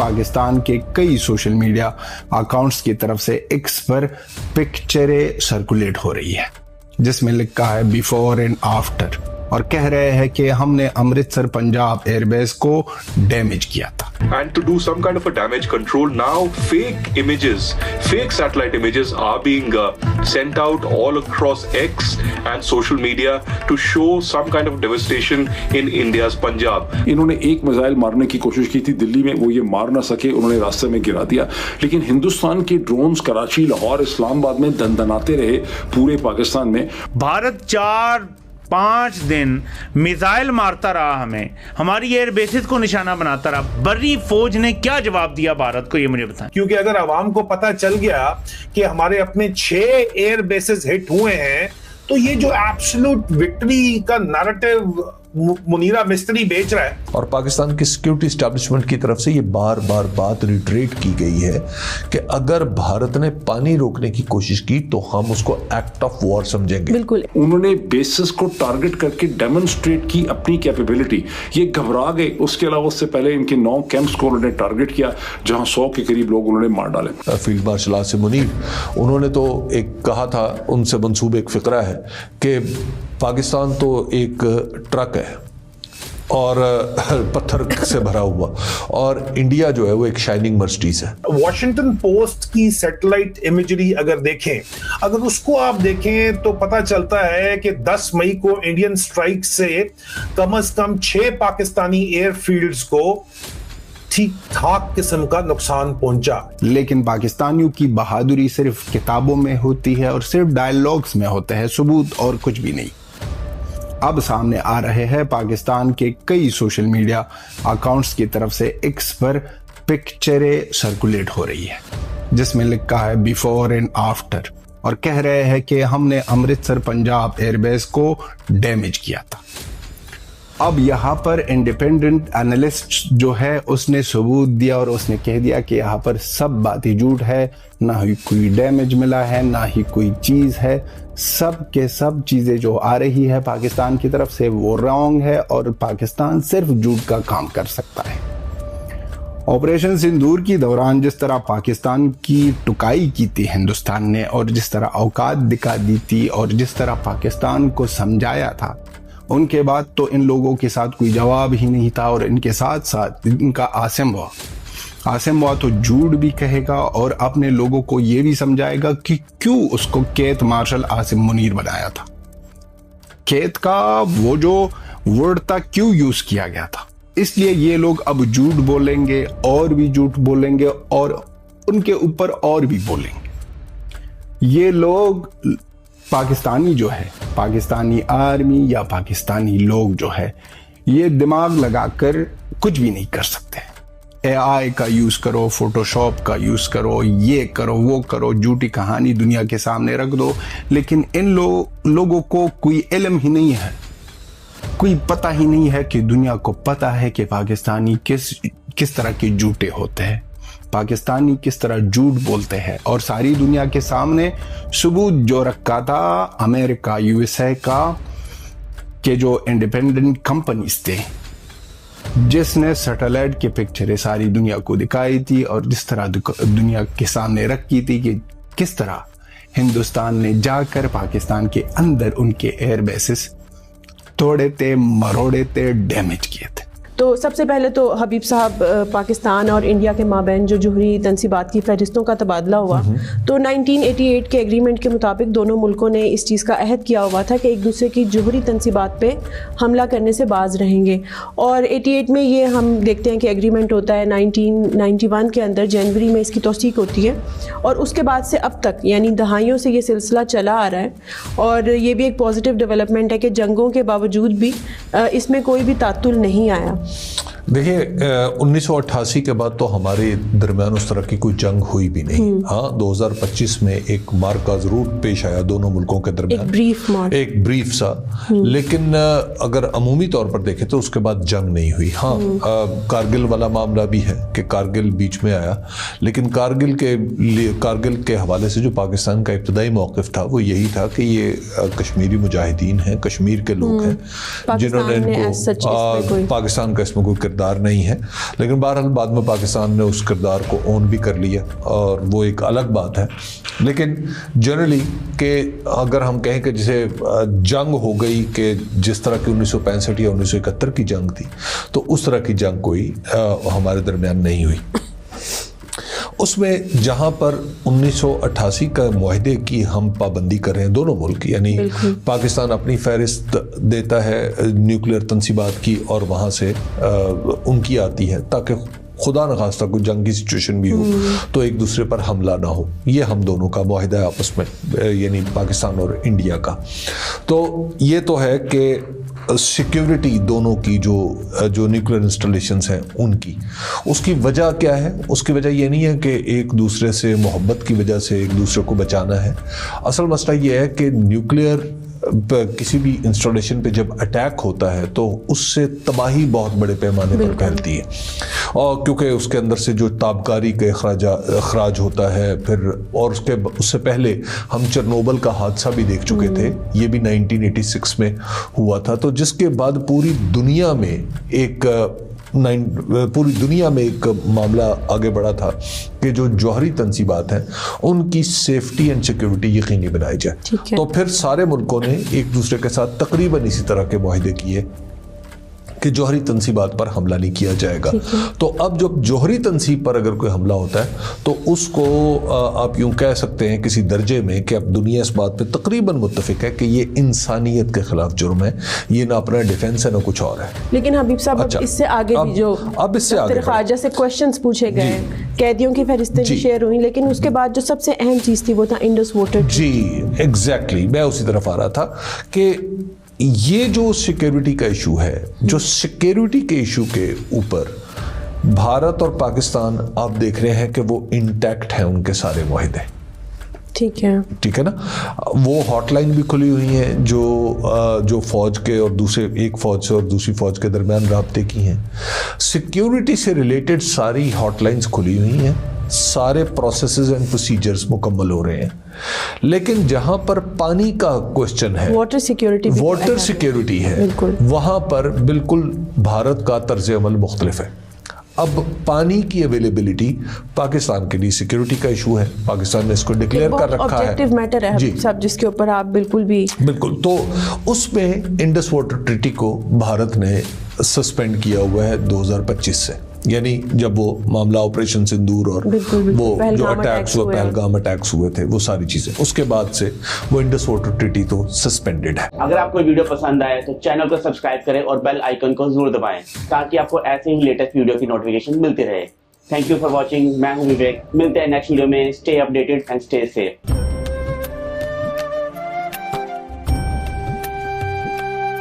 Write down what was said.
पाकिस्तान के कई social media accounts की तरफ से एक्स पर पिक्चरें सर्कुलेट हो रही है जिसमें लिखा है बिफोर एंड आफ्टर और कह रहे हैं कि हमने अमृतसर पंजाब एयरबेस को डैमेज किया था। And to do some kind of a damage control, now fake images, fake satellite images are being sent out all across X and social media to show some kind of devastation in India's Punjab. इन्होंने एक missile मारने की कोशिश की थी दिल्ली में, वो ये मार ना सके, उन्होंने रास्ते में गिरा दिया। लेकिन हिंदुस्तान के ड्रोन्स कराची, लाहौर, इस्लामाबाद में दंदनाते रहे पूरे पाकिस्तान में। भारत 4-5 दिन मिसाइल मारता रहा, हमें हमारी एयर बेसिस को निशाना बनाता रहा। बर्री फौज ने क्या जवाब दिया भारत को, ये मुझे बताएं। क्योंकि अगर आवाम को पता चल गया कि हमारे अपने 6 एयर बेसिस हिट हुए हैं तो ये जो एब्सोल्यूट विक्ट्री का नैरेटिव मुनीरा मिस्त्री बेच रहा है। और पाकिस्तान की सिक्योरिटी एस्टैब्लिशमेंट की तरफ से ये बार बार बात रिट्रेट की गई है कि अगर भारत ने पानी रोकने की कोशिश की तो हम उसको एक्ट ऑफ वॉर समझेंगे। बिल्कुल, उन्होंने बेसिस को टारगेट करके डेमोन्स्ट्रेट की अपनी कैपेबिलिटी। ये घबरा गए। उसके अलावा उससे पहले इनके 9 कैंप्स को उन्होंने टारगेट किया जहां 100 के करीब लोग उन्होंने मार डाले। फील्ड मार्शल आसिम मुनीर उन्होंने तो एक कहा था, उनसे मंसूब एक फिक्रा है कि पाकिस्तान तो एक ट्रक है और पत्थर से भरा हुआ, और इंडिया जो है वो एक शाइनिंग मर्सिडीज है। वॉशिंगटन पोस्ट की सैटेलाइट इमेजरी अगर देखें, अगर उसको आप देखें तो पता चलता है कि 10 मई को इंडियन स्ट्राइक से कम 6 पाकिस्तानी एयरफील्ड्स को ठीक ठाक किस्म का नुकसान पहुंचा। लेकिन पाकिस्तानियों की बहादुरी सिर्फ किताबों में होती है और सिर्फ डायलॉग्स में होता है, सबूत और कुछ भी नहीं। अब सामने आ रहे हैं पाकिस्तान के कई सोशल मीडिया अकाउंट्स की तरफ से एक्स पर पिक्चरें सर्कुलेट हो रही है जिसमें लिखा है बिफोर एंड आफ्टर और कह रहे हैं कि हमने अमृतसर पंजाब एयरबेस को डैमेज किया था। अब यहाँ पर इंडिपेंडेंट एनालिस्ट जो है उसने सबूत दिया और उसने कह दिया कि यहाँ पर सब बातें झूठ है, ना ही कोई डैमेज मिला है, ना ही कोई चीज़ है। सब के सब चीज़ें जो आ रही है पाकिस्तान की तरफ से वो रॉन्ग है और पाकिस्तान सिर्फ झूठ का काम कर सकता है। ऑपरेशन सिंदूर की दौरान जिस तरह पाकिस्तान की टुकाई की थी हिंदुस्तान ने और जिस तरह औकात दिखा दी थी और जिस तरह पाकिस्तान को समझाया था, उनके बाद तो इन लोगों के साथ कोई जवाब ही नहीं था। और इनके साथ साथ इनका आसिम हुआ तो झूठ भी कहेगा और अपने लोगों को ये भी समझाएगा कि क्यों उसको केत मार्शल आसिम मुनीर बनाया था। केत का वो जो वर्ड था क्यों यूज किया गया था, इसलिए ये लोग अब झूठ बोलेंगे और भी झूठ बोलेंगे और उनके ऊपर और भी बोलेंगे। ये लोग पाकिस्तानी जो है, पाकिस्तानी आर्मी या पाकिस्तानी लोग जो है, ये दिमाग लगाकर कुछ भी नहीं कर सकते। AI का यूज करो, फोटोशॉप का यूज करो, ये करो वो करो, झूठी कहानी दुनिया के सामने रख दो, लेकिन इन लोगों को कोई इल्म ही नहीं है, कोई पता ही नहीं है कि दुनिया को पता है कि पाकिस्तानी किस तरह के झूठे होते हैं, पाकिस्तानी किस तरह झूठ बोलते हैं। और सारी दुनिया के सामने सबूत जो रखा था अमेरिका USA का के जो इंडिपेंडेंट कंपनीज थे, जिसने सैटेलाइट की पिक्चरें सारी दुनिया को दिखाई थी और जिस तरह दुनिया के सामने रखी थी कि किस तरह हिंदुस्तान ने जाकर पाकिस्तान के अंदर उनके एयर बेसिस तोड़े थे, मरोड़े थे, डैमेज किए थे। तो सबसे पहले तो हबीब साहब, पाकिस्तान और इंडिया के माबैन जो जोहरी तनसीबात की फहरिस्तों का तबादला हुआ, तो 1988 के एग्रीमेंट के मुताबिक दोनों मुल्कों ने इस चीज़ का अहद किया हुआ था कि एक दूसरे की जोहरी तनसीबात पे हमला करने से बाज रहेंगे। और 88 में ये हम देखते हैं कि एग्रीमेंट होता है, 1991 के अंदर जनवरी में इसकी तौसीक होती है और उसके बाद से अब तक यानी दहाइयों से ये सिलसिला चला आ रहा है। और ये भी एक पॉजिटिव डेवलपमेंट है कि जंगों के बावजूद भी इसमें कोई भी तातुल नहीं आया। देखिए 1988 के बाद तो हमारे दरमियान उस तरह की कोई जंग हुई भी नहीं। हाँ, 2025 में एक मार्का जरूर पेश आया दोनों मुल्कों के दरमियान, एक ब्रीफ सा, लेकिन अगर अमूमी तौर पर देखें तो उसके बाद जंग नहीं हुई। हाँ, कारगिल वाला मामला भी है कि कारगिल बीच में आया, लेकिन कारगिल के हवाले से जो पाकिस्तान का इब्तदाई मौक़िफ़ था वो यही था कि ये कश्मीरी मुजाहिदीन हैं, कश्मीर के लोग हैं जिन्होंने इनको पाकिस्तान का इसमें कोई किरदार नहीं है, लेकिन बहरहाल बाद में पाकिस्तान ने उस किरदार को ओन भी कर लिया और वो एक अलग बात है। लेकिन जनरली कि अगर हम कहें कि जैसे जंग हो गई कि जिस तरह की 1965 या 1971 की जंग थी, तो उस तरह की जंग कोई हमारे दरमियान नहीं हुई। उसमें जहां पर 1988 का मुआहदे की हम पाबंदी कर रहे हैं दोनों मुल्क, यानी पाकिस्तान अपनी फहरिस्त देता है न्यूक्लियर तंसीबात की और वहां से उनकी आती है ताकि खुदा न खास्ता कोई जंगी सिचुएशन भी हो तो एक दूसरे पर हमला ना हो। ये हम दोनों का मुआहदा है आपस में, यानी पाकिस्तान और इंडिया का। तो ये तो है कि सिक्योरिटी दोनों की जो न्यूक्लियर इंस्टॉलेशंस हैं उनकी, उसकी वजह क्या है? उसकी वजह ये नहीं है कि एक दूसरे से मोहब्बत की वजह से एक दूसरे को बचाना है। असल मसला ये है कि न्यूक्लियर किसी भी इंस्टॉलेशन पे जब अटैक होता है तो उससे तबाही बहुत बड़े पैमाने पर फैलती है, और क्योंकि उसके अंदर से जो ताबकारी के अखराज होता है, फिर और उससे पहले हम चेरनोबिल का हादसा भी देख चुके थे, ये भी 1986 में हुआ था। तो जिसके बाद पूरी दुनिया में एक मामला आगे बढ़ा था कि जो जौहरी तंसीबात हैं उनकी सेफ्टी एंड सिक्योरिटी यकीनी बनाई जाए। तो फिर सारे मुल्कों ने एक दूसरे के साथ तकरीबन इसी तरह के मुआहदे किए कि जौहरी तंसीबात पर हमला नहीं किया जाएगा। तो अब जब जौहरी तंसीब पर अगर कोई हमला होता है तो उसको आप यूं कह सकते हैं किसी दर्जे में कि अब दुनिया इस बात पे तकरीबन मुत्तफिक है कि ये इंसानियत के खिलाफ जुर्म है, ये ना अपना डिफेंस है ना कुछ और है। लेकिन हबीब साहब अच्छा, इससे आगे भी जो अब इससे आगे ख़ारजा से क्वेश्चंस पूछे गए, कैदियों की फहरिस्तें भी शेयर हुई, लेकिन उसके बाद जो सबसे अहम चीज़ थी वो था इंडस वाटर। जी एग्जैक्टली, मैं उसी तरफ आ रहा था कि ये जो सिक्योरिटी का इशू है, जो सिक्योरिटी के इशू के ऊपर भारत और पाकिस्तान आप देख रहे हैं कि वो इंटैक्ट हैं उनके सारे मुआहदे। ठीक है ना। वो हॉटलाइन भी खुली हुई हैं जो फौज के और एक फौज से और दूसरी फौज के दरमियान राब्ते की हैं। सिक्योरिटी से रिलेटेड सारी हॉटलाइंस खुली हुई हैं, सारे प्रोसेसेस एंड प्रोसीजर्स मुकम्मल हो रहे हैं। लेकिन जहां पर पानी का क्वेश्चन है, वाटर सिक्योरिटी है, वहां पर बिल्कुल भारत का तर्ज अमल मुख्तलिफ है। अब पानी की अवेलेबिलिटी पाकिस्तान के लिए सिक्योरिटी का इशू है, पाकिस्तान ने इसको डिक्लेयर कर रखा है, ऑब्जेक्टिव मैटर है जी सब, जिसके ऊपर आप बिल्कुल तो उसमें इंडस वाटर ट्रीटी को भारत ने सस्पेंड किया हुआ है 2025 से, यानी जब वो मामला ऑपरेशन सिंदूर और वो जो अटैक्स हुए, पहलगाम अटैक्स हुए थे, वो सारी चीजें, उसके बाद से वो इंडस वाटर ट्रीटी तो सस्पेंडेड है। अगर आपको वीडियो पसंद आए तो चैनल को सब्सक्राइब करें और बेल आइकन को जरूर दबाएं ताकि आपको ऐसे ही लेटेस्ट वीडियो की नोटिफिकेशन मिलती रहे। Thank you for watching. मैं हूं विवेक, मिलते हैं नेक्स्ट वीडियो में। Stay updated and stay safe.